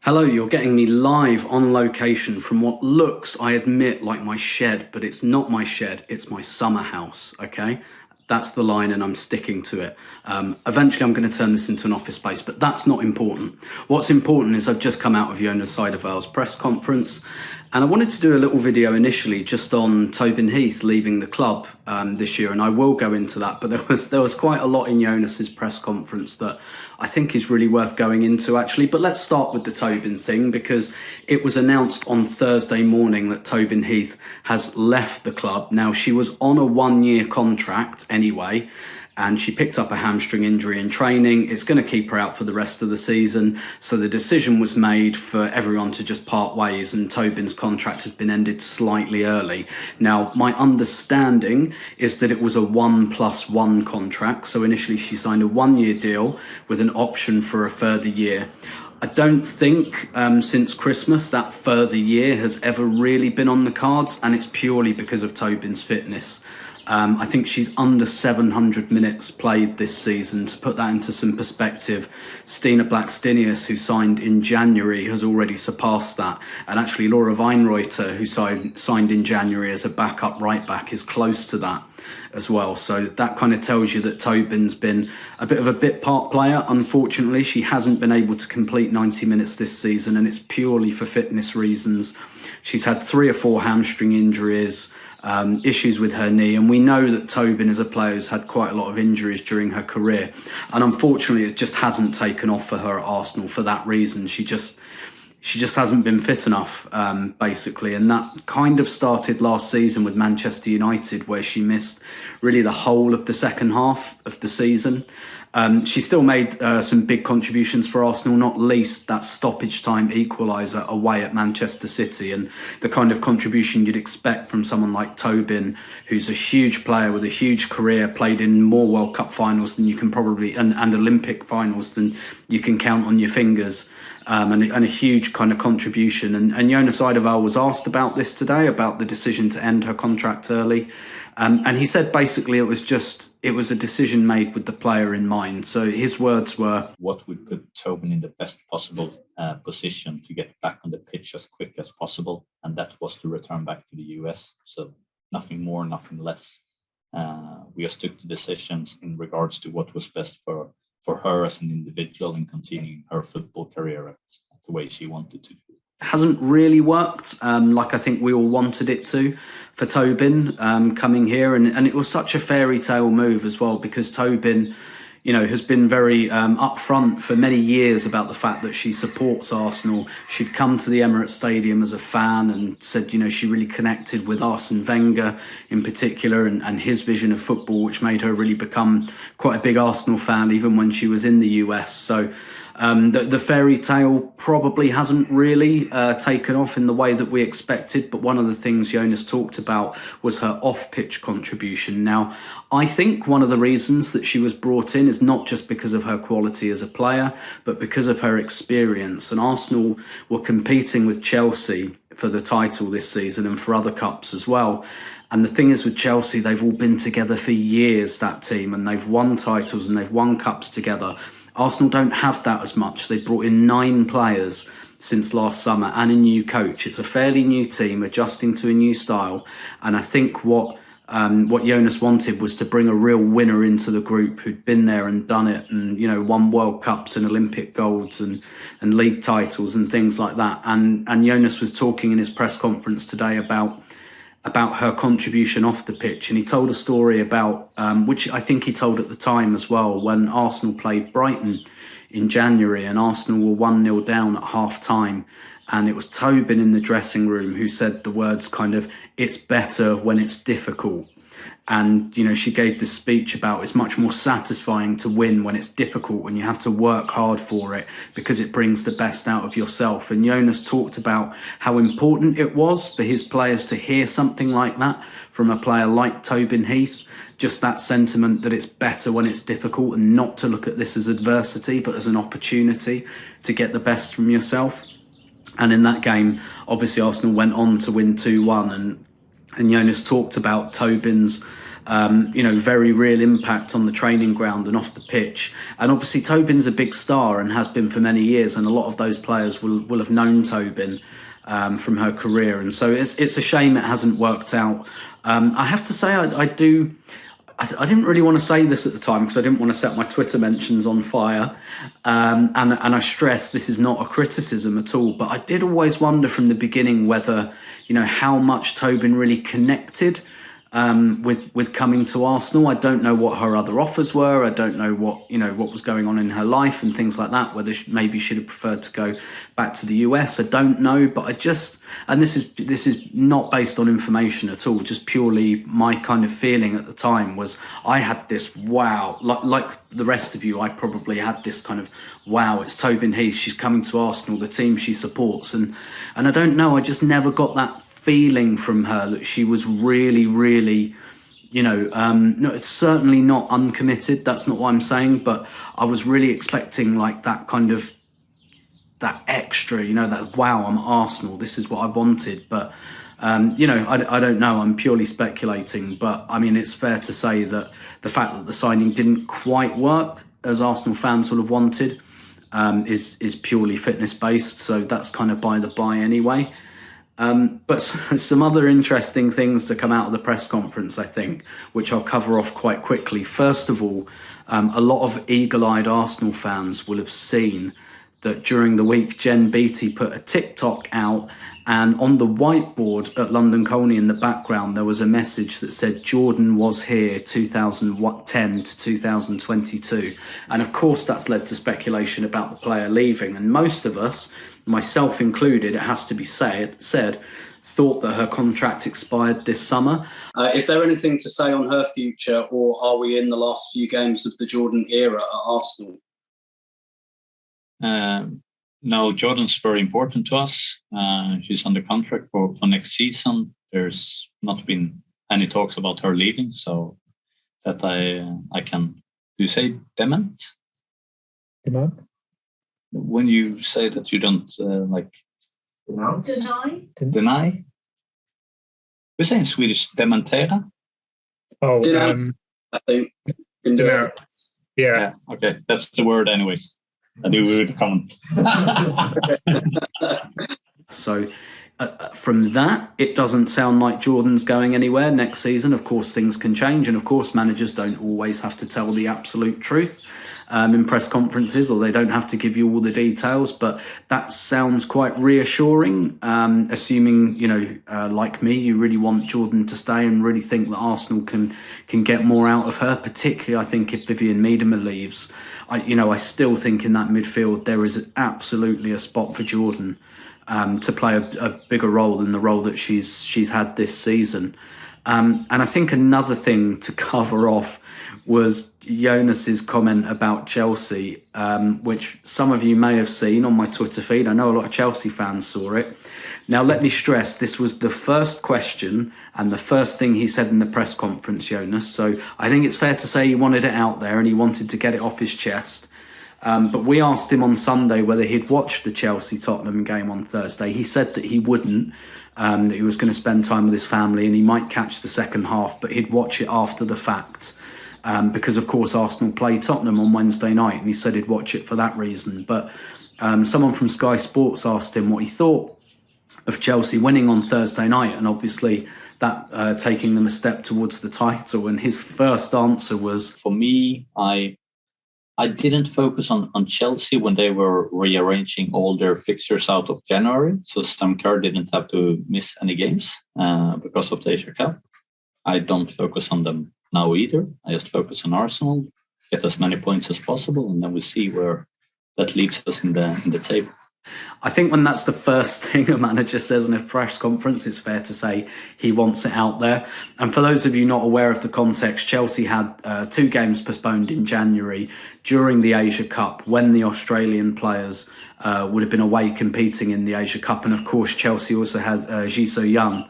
Hello, you're getting me live on location from what looks, I admit, like my shed, but it's not my shed, it's my summer house, okay? That's the line and I'm sticking to it. Eventually I'm going to turn this into an office space, but that's not important. What's important is I've just come out of Jonas press conference, and I wanted to do a little video initially just on Tobin Heath leaving the club this year, and I will go into that, but there was quite a lot in Jonas's press conference that I think is really worth going into actually. But let's start with the Tobin thing, because it was announced on Thursday morning that Tobin Heath has left the club. Now, she was on a one-year contract anyway, and she picked up a hamstring injury in training. It's going to keep her out for the rest of the season. So the decision was made for everyone to just part ways, and Tobin's contract has been ended slightly early. Now, my understanding is that it was a 1+1 contract. So initially she signed a one-year deal with an option for a further year. I don't think since Christmas that further year has ever really been on the cards, and it's purely because of Tobin's fitness. I think she's under 700 minutes played this season. To put that into some perspective, Stina Blackstenius, who signed in January, has already surpassed that. And actually Laura Weinreuter, who signed in January as a backup right back, is close to that as well. So that kind of tells you that Tobin's been a bit of a bit part player. Unfortunately, she hasn't been able to complete 90 minutes this season, and it's purely for fitness reasons. She's had 3 or 4 hamstring injuries, issues with her knee, and we know that Tobin as a player has had quite a lot of injuries during her career, and unfortunately it just hasn't taken off for her at Arsenal for that reason. She just hasn't been fit enough, basically, and that kind of started last season with Manchester United, where she missed really the whole of the second half of the season. She still made some big contributions for Arsenal, not least that stoppage time equaliser away at Manchester City, and the kind of contribution you'd expect from someone like Tobin, who's a huge player with a huge career, played in more World Cup finals than you can probably, and Olympic finals than you can count on your fingers. And a huge kind of contribution. And Jonas was asked about this today, about the decision to end her contract early. And he said basically it was a decision made with the player in mind. So his words were, what would put Tobin in the best possible position to get back on the pitch as quick as possible. And that was to return back to the US. So nothing more, nothing less. We just took the decisions in regards to what was best for her as an individual in continuing her football career at the way she wanted to. Hasn't really worked like I think we all wanted it to for Tobin coming here, and it was such a fairy tale move as well, because Tobin, you know, has been very upfront for many years about the fact that she supports Arsenal. She'd come to the Emirates Stadium as a fan and said, you know, she really connected with Arsene Wenger in particular and his vision of football, which made her really become quite a big Arsenal fan even when she was in the US. So the fairy tale probably hasn't really taken off in the way that we expected, but one of the things Jonas talked about was her off-pitch contribution. Now, I think one of the reasons that she was brought in is not just because of her quality as a player, but because of her experience. And Arsenal were competing with Chelsea for the title this season and for other cups as well. And the thing is with Chelsea, they've all been together for years, that team, and they've won titles and they've won cups together. Arsenal don't have that as much. They brought in 9 players since last summer and a new coach. It's a fairly new team adjusting to a new style. And I think what Jonas wanted was to bring a real winner into the group who'd been there and done it, and, you know, won World Cups and Olympic golds and league titles and things like that. And Jonas was talking in his press conference today about her contribution off the pitch, and he told a story about, which I think he told at the time as well, when Arsenal played Brighton in January and Arsenal were 1-0 down at half-time, and it was Tobin in the dressing room who said the words kind of, "It's better when it's difficult." And, you know, she gave this speech about it's much more satisfying to win when it's difficult, when you have to work hard for it, because it brings the best out of yourself. And Jonas talked about how important it was for his players to hear something like that from a player like Tobin Heath. Just that sentiment that it's better when it's difficult, and not to look at this as adversity, but as an opportunity to get the best from yourself. And in that game, obviously Arsenal went on to win 2-1, and Jonas talked about Tobin's very real impact on the training ground and off the pitch. And obviously Tobin's a big star and has been for many years, and a lot of those players will have known Tobin from her career, and so it's a shame it hasn't worked out. I have to say I didn't really want to say this at the time because I didn't want to set my Twitter mentions on fire, and I stress this is not a criticism at all, but I did always wonder from the beginning whether, how much Tobin really connected with coming to Arsenal. I don't know what her other offers were. I don't know what was going on in her life and things like that, whether maybe she'd have preferred to go back to the US. I don't know, but and this is not based on information at all, just purely my kind of feeling at the time was I had this wow, like the rest of you, I probably had this kind of wow, it's Tobin Heath, she's coming to Arsenal, the team she supports, and I don't know, I just never got that feeling from her that she was really, really, no, it's certainly not uncommitted. That's not what I'm saying, but I was really expecting like that kind of, that extra, that wow, I'm Arsenal, this is what I wanted. But, I don't know, I'm purely speculating, but I mean, it's fair to say that the fact that the signing didn't quite work as Arsenal fans sort of wanted is purely fitness based. So that's kind of by the by anyway. But some other interesting things to come out of the press conference, I think, which I'll cover off quite quickly. First of all, a lot of eagle-eyed Arsenal fans will have seen that during the week, Jen Beattie put a TikTok out, and on the whiteboard at London Colney in the background, there was a message that said Jordan was here 2010 to 2022. And of course, that's led to speculation about the player leaving. And most of us, myself included, it has to be said, thought that her contract expired this summer. Is there anything to say on her future, or are we in the last few games of the Jordan era at Arsenal? No, Jordan's very important to us. She's under contract for next season. There's not been any talks about her leaving, so that I can, do you say dement? Demand? When you say that you don't deny? We say in Swedish dementera. Oh, I think. Yeah. Okay, that's the word anyways. I knew we would comment. So from that, it doesn't sound like Jordan's going anywhere next season. Of course, things can change, and of course, managers don't always have to tell the absolute truth in press conferences, or they don't have to give you all the details. But that sounds quite reassuring, assuming, like me, you really want Jordan to stay and really think that Arsenal can get more out of her. Particularly, I think if Vivian Miedema leaves, I still think in that midfield there is absolutely a spot for Jordan to play a bigger role than the role that she's had this season. And I think another thing to cover off was Jonas's comment about Chelsea, which some of you may have seen on my Twitter feed. I know a lot of Chelsea fans saw it. Now, let me stress, this was the first question and the first thing he said in the press conference, Jonas. So I think it's fair to say he wanted it out there and he wanted to get it off his chest. But we asked him on Sunday whether he'd watched the Chelsea-Tottenham game on Thursday. He said that he wouldn't, that he was going to spend time with his family and he might catch the second half, but he'd watch it after the fact. Because, of course, Arsenal play Tottenham on Wednesday night, and he said he'd watch it for that reason. But someone from Sky Sports asked him what he thought of Chelsea winning on Thursday night, and obviously that taking them a step towards the title. And his first answer was, for me, I didn't focus on Chelsea when they were rearranging all their fixtures out of January. So Sam Kerr didn't have to miss any games because of the Asia Cup. I don't focus on them now either. I just focus on Arsenal, get as many points as possible, and then we see where that leaves us in the table. I think when that's the first thing a manager says in a press conference, it's fair to say he wants it out there. And for those of you not aware of the context, Chelsea had 2 games postponed in January during the Asia Cup when the Australian players would have been away competing in the Asia Cup. And of course, Chelsea also had Ji So-young,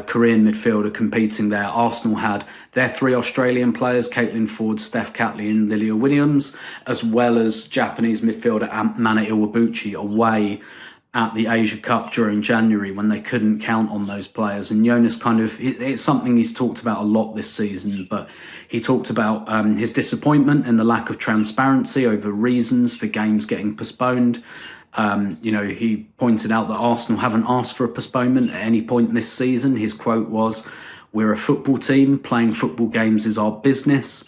Korean midfielder, competing there. Arsenal had their 3 Australian players, Caitlin Ford, Steph Catley and Lilia Williams, as well as Japanese midfielder Mana Iwabuchi away at the Asia Cup during January when they couldn't count on those players. And Jonas it's something he's talked about a lot this season, but he talked about his disappointment and the lack of transparency over reasons for games getting postponed. He pointed out that Arsenal haven't asked for a postponement at any point this season. His quote was, "We're a football team, playing football games is our business."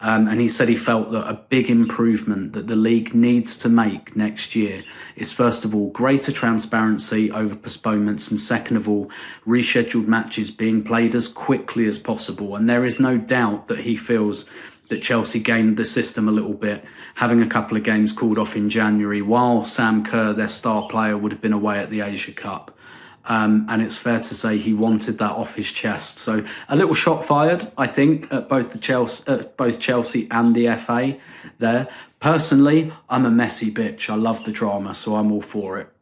And he said he felt that a big improvement that the league needs to make next year is, first of all, greater transparency over postponements, and second of all, rescheduled matches being played as quickly as possible. And there is no doubt that he feels that Chelsea gamed the system a little bit, having a couple of games called off in January, while Sam Kerr, their star player, would have been away at the Asia Cup. And it's fair to say he wanted that off his chest. So a little shot fired, I think, at both Chelsea and the FA there. Personally, I'm a messy bitch. I love the drama, so I'm all for it.